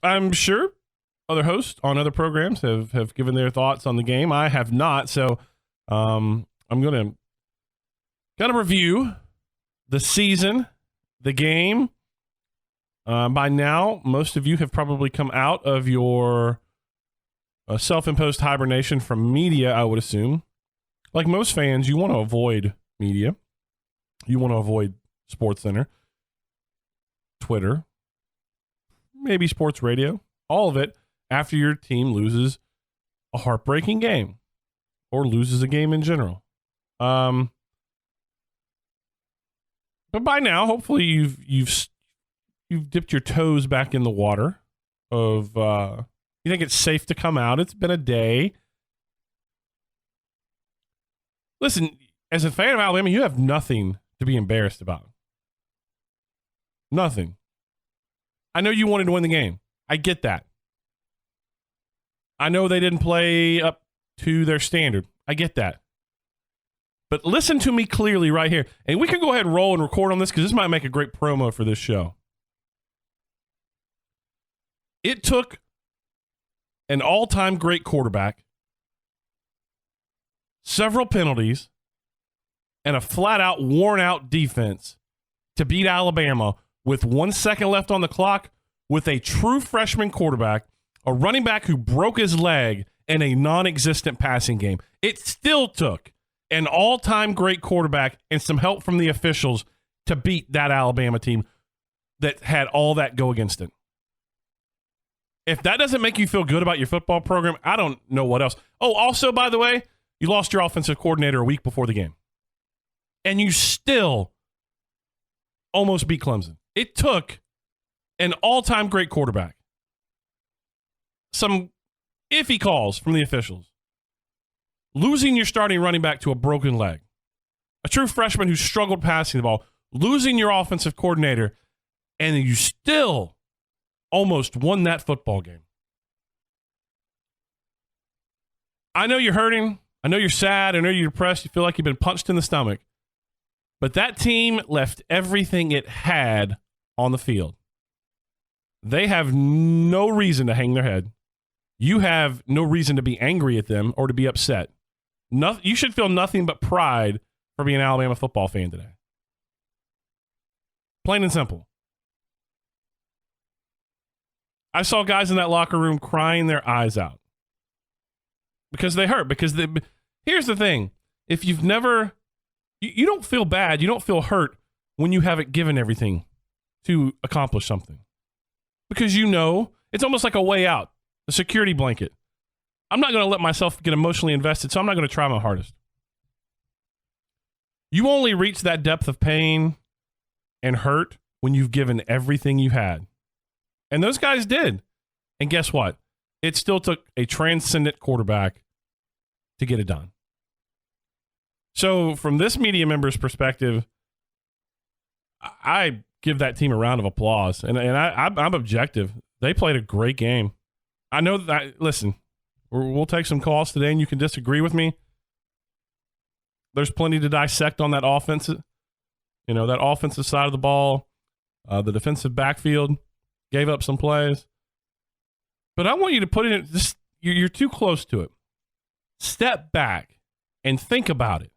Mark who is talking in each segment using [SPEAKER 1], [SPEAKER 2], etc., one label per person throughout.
[SPEAKER 1] I'm sure other hosts on other programs have given their thoughts on the game. I have not, so I'm going to kind of review the season, the game. By now, most of you have probably come out of your self-imposed hibernation from media, I would assume. Like most fans, you want to avoid media. You want to avoid SportsCenter, Twitter, maybe sports radio, all of it after your team loses a heartbreaking game or loses a game in general. But by now, hopefully you've dipped your toes back in the water of you think it's safe to come out. It's been a day. Listen, as a fan of Alabama, you have nothing to be embarrassed about. Nothing. I know you wanted to win the game. I get that. I know they didn't play up to their standard. I get that. But listen to me clearly right here. And we can go ahead and roll and record on this because this might make a great promo for this show. It took an all-time great quarterback, several penalties, and a flat-out, worn-out defense to beat Alabama with 1 second left on the clock with a true freshman quarterback, a running back who broke his leg, and a non-existent passing game. It still took an all-time great quarterback and some help from the officials to beat that Alabama team that had all that go against it. If that doesn't make you feel good about your football program, I don't know what else. Oh, also, by the way, you lost your offensive coordinator a week before the game. And you still almost beat Clemson. It took an all-time great quarterback, some iffy calls from the officials, losing your starting running back to a broken leg, a true freshman who struggled passing the ball, losing your offensive coordinator, and you still almost won that football game. I know you're hurting. I know you're sad. I know you're depressed. You feel like you've been punched in the stomach. But that team left everything it had on the field. They have no reason to hang their head. You have no reason to be angry at them or to be upset. You should feel nothing but pride for being an Alabama football fan today. Plain and simple. I saw guys in that locker room crying their eyes out because they hurt. Here's the thing. If you've never, you don't feel bad. You don't feel hurt when you haven't given everything to accomplish something. Because you know, it's almost like a way out, a security blanket. I'm not going to let myself get emotionally invested, so I'm not going to try my hardest. You only reach that depth of pain and hurt when you've given everything you had. And those guys did. And guess what? It still took a transcendent quarterback to get it done. So from this media member's perspective, I give that team a round of applause. And I'm objective. They played a great game. I know that, listen, we'll take some calls today and you can disagree with me. There's plenty to dissect on that offense. You know, that offensive side of the ball, the defensive backfield. Gave up some plays. But I want you to put it in, just, you're too close to it. Step back and think about it.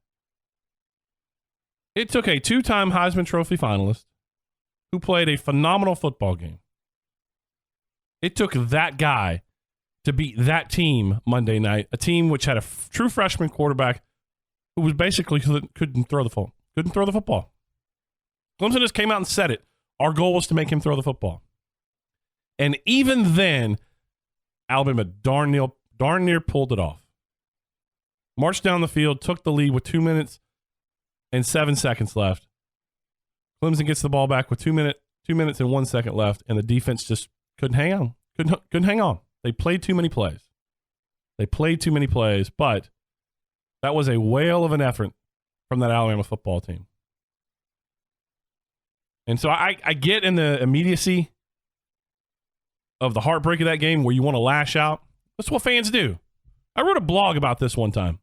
[SPEAKER 1] It took a two-time Heisman Trophy finalist who played a phenomenal football game. It took that guy to beat that team Monday night, a team which had a true freshman quarterback who was basically couldn't throw the football. Clemson just came out and said it. Our goal was to make him throw the football. And even then, Alabama darn near pulled it off. Marched down the field, took the lead with 2 minutes and 7 seconds left. Clemson gets the ball back with 2 minutes and 1 second left, and the defense just couldn't hang on. Couldn't hang on. They played too many plays. But that was a whale of an effort from that Alabama football team. And so I get in the immediacy of the heartbreak of that game where you want to lash out. That's what fans do. I wrote a blog about this one time.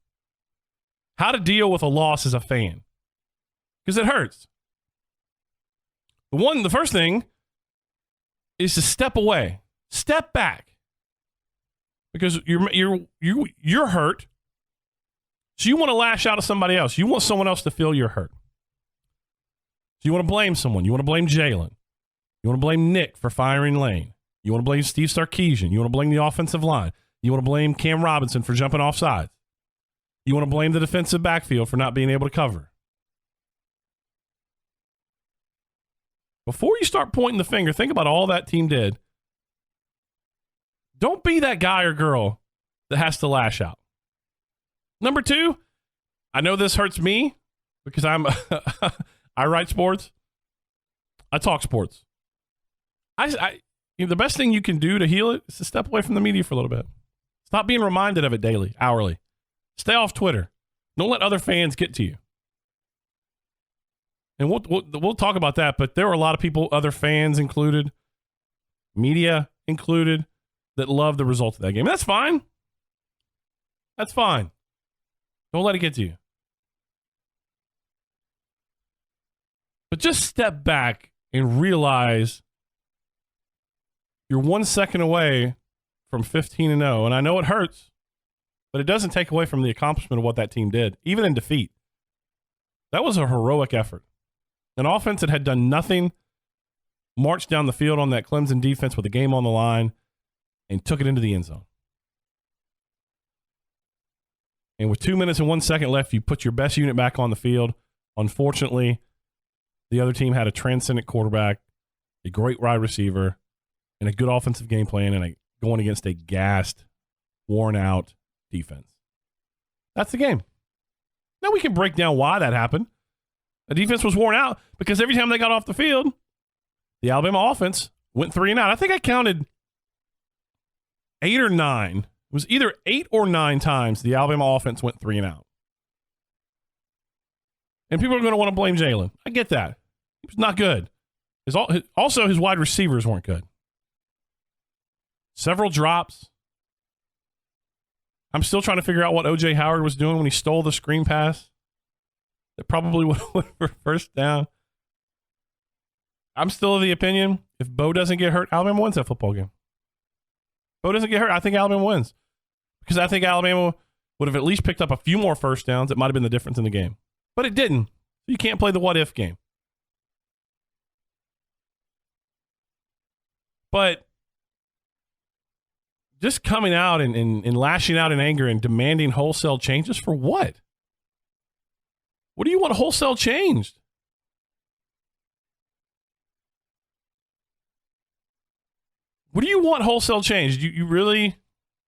[SPEAKER 1] How to deal with a loss as a fan. Because it hurts. The first thing is to step away. Step back. Because you're hurt. So you want to lash out at somebody else. You want someone else to feel you're hurt. So you want to blame someone. You want to blame Jalen. You want to blame Nick for firing Lane. You want to blame Steve Sarkisian. You want to blame the offensive line. You want to blame Cam Robinson for jumping off sides. You want to blame the defensive backfield for not being able to cover. Before you start pointing the finger, think about all that team did. Don't be that guy or girl that has to lash out. Number two, I know this hurts me because I write sports. I talk sports. The best thing you can do to heal it is to step away from the media for a little bit. Stop being reminded of it daily, hourly. Stay off Twitter. Don't let other fans get to you. And we'll talk about that, but there were a lot of people, other fans included, media included, that loved the result of that game. That's fine. That's fine. Don't let it get to you. But just step back and realize you're 1 second away from 15-0. And I know it hurts, but it doesn't take away from the accomplishment of what that team did, even in defeat. That was a heroic effort. An offense that had done nothing, marched down the field on that Clemson defense with the game on the line, and took it into the end zone. And with 2 minutes and 1 second left, you put your best unit back on the field. Unfortunately, the other team had a transcendent quarterback, a great wide receiver, and a good offensive game plan, and going against a gassed, worn-out defense. That's the game. Now we can break down why that happened. The defense was worn out because every time they got off the field, the Alabama offense went 3 and out. I think I counted 8 or 9. It was either 8 or 9 times the Alabama offense went 3 and out. And people are going to want to blame Jalen. I get that. He was not good. Also, his wide receivers weren't good. Several drops. I'm still trying to figure out what O.J. Howard was doing when he stole the screen pass. That probably would have went for first down. I'm still of the opinion, if Bo doesn't get hurt, Alabama wins that football game. Bo doesn't get hurt, I think Alabama wins. Because I think Alabama would have at least picked up a few more first downs. It might have been the difference in the game. But it didn't. You can't play the what-if game. But just coming out and lashing out in anger and demanding wholesale changes for what? What do you want wholesale changed? What do you want wholesale changed? You really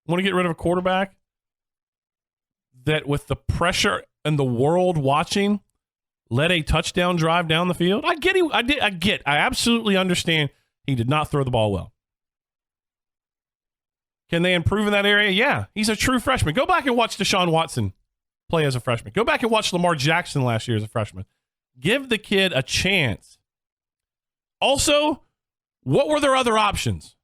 [SPEAKER 1] want to get rid of a quarterback that with the pressure and the world watching led a touchdown drive down the field? I absolutely understand he did not throw the ball well. Can they improve in that area? Yeah. He's a true freshman. Go back and watch Deshaun Watson play as a freshman. Go back and watch Lamar Jackson last year as a freshman. Give the kid a chance. Also, what were their other options?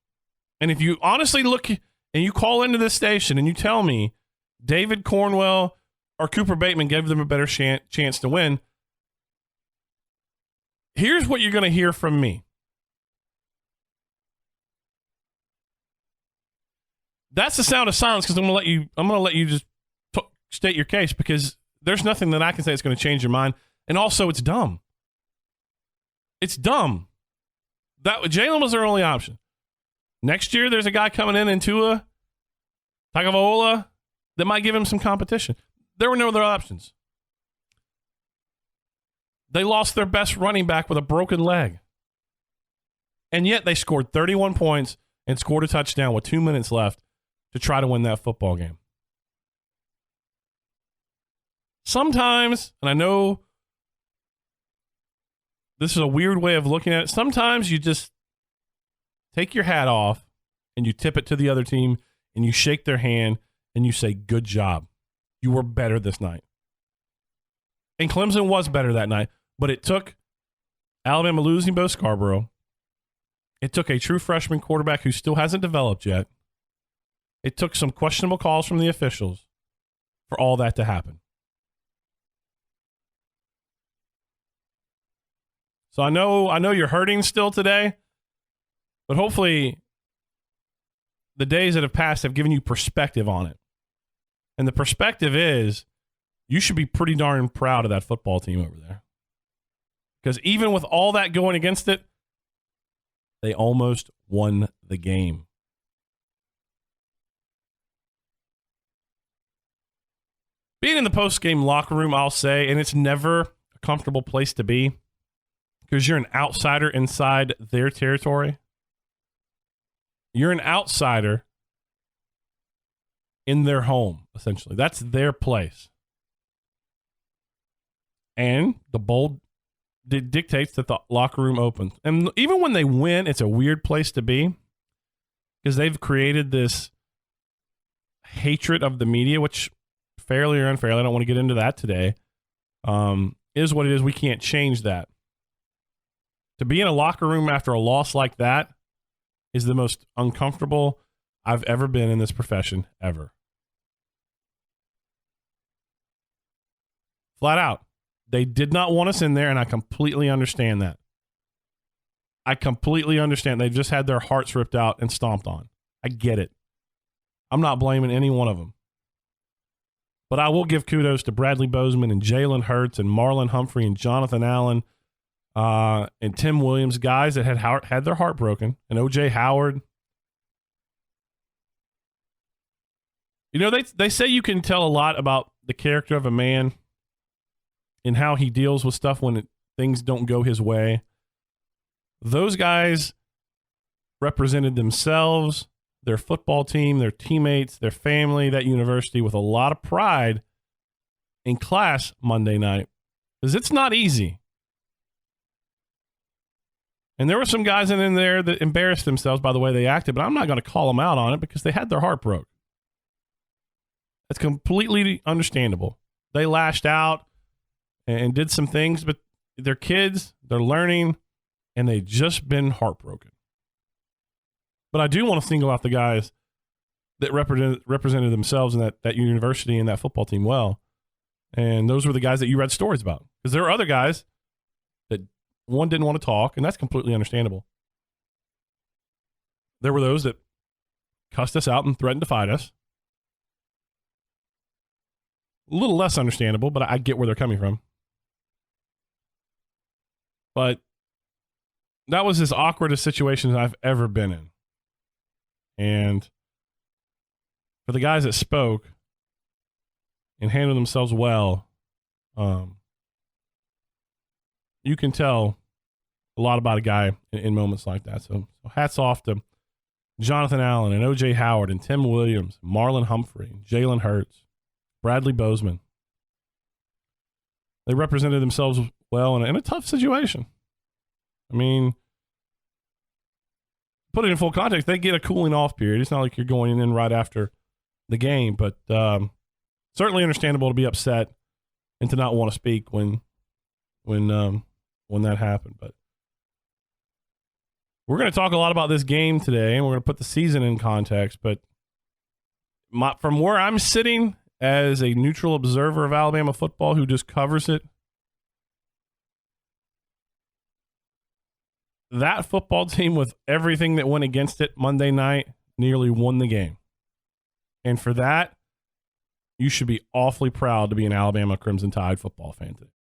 [SPEAKER 1] And if you honestly look and you call into this station and you tell me David Cornwell or Cooper Bateman gave them a better chance to win, here's what you're going to hear from me. That's the sound of silence because I'm going to let you just state your case because there's nothing that I can say that's going to change your mind. And also, it's dumb. It's dumb. That Jalen was their only option. Next year, there's a guy coming in Tua Tagovailoa that might give him some competition. There were no other options. They lost their best running back with a broken leg. And yet they scored 31 points and scored a touchdown with 2 minutes left to try to win that football game. Sometimes, and I know this is a weird way of looking at it, sometimes you just take your hat off and you tip it to the other team and you shake their hand and you say, good job. You were better this night. And Clemson was better that night, but it took Alabama losing Bo Scarborough. It took a true freshman quarterback who still hasn't developed yet. It took some questionable calls from the officials for all that to happen. So I know you're hurting still today, but hopefully the days that have passed have given you perspective on it. And the perspective is you should be pretty darn proud of that football team over there. Because even with all that going against it, they almost won the game. Being in the post-game locker room, I'll say, and it's never a comfortable place to be because you're an outsider inside their territory. You're an outsider in their home, essentially. That's their place. And the bold dictates that the locker room opens. And even when they win, it's a weird place to be because they've created this hatred of the media, which fairly or unfairly, I don't want to get into that today, is what it is. We can't change that. To be in a locker room after a loss like that is the most uncomfortable I've ever been in this profession, ever. Flat out. They did not want us in there, and I completely understand that. I completely understand. They just had their hearts ripped out and stomped on. I get it. I'm not blaming any one of them. But I will give kudos to Bradley Bozeman and Jalen Hurts and Marlon Humphrey and Jonathan Allen and Tim Williams, guys that had their heart broken, and O.J. Howard. You know, they say you can tell a lot about the character of a man and how he deals with stuff when things don't go his way. Those guys represented themselves, their football team, their teammates, their family, that university with a lot of pride in class Monday night. Because it's not easy. And there were some guys in there that embarrassed themselves by the way they acted, but I'm not going to call them out on it because they had their heart broke. It's completely understandable. They lashed out and did some things, but they're kids, they're learning, and they've just been heartbroken. But I do want to single out the guys that represented themselves in that university and that football team well. And those were the guys that you read stories about. Because there were other guys that, one, didn't want to talk, and that's completely understandable. There were those that cussed us out and threatened to fight us. A little less understandable, but I get where they're coming from. But that was as awkward a situation as I've ever been in. And for the guys that spoke and handled themselves well, you can tell a lot about a guy in moments like that. So hats off to Jonathan Allen and O.J. Howard and Tim Williams, Marlon Humphrey, Jalen Hurts, Bradley Bozeman. They represented themselves well in a tough situation. I mean, put it in full context, they get a cooling off period. It's not like you're going in right after the game, but certainly understandable to be upset and to not want to speak when that happened. But we're going to talk a lot about this game today, and we're going to put the season in context. But from where I'm sitting as a neutral observer of Alabama football who just covers it, that football team, with everything that went against it Monday night, nearly won the game. And for that, you should be awfully proud to be an Alabama Crimson Tide football fan today.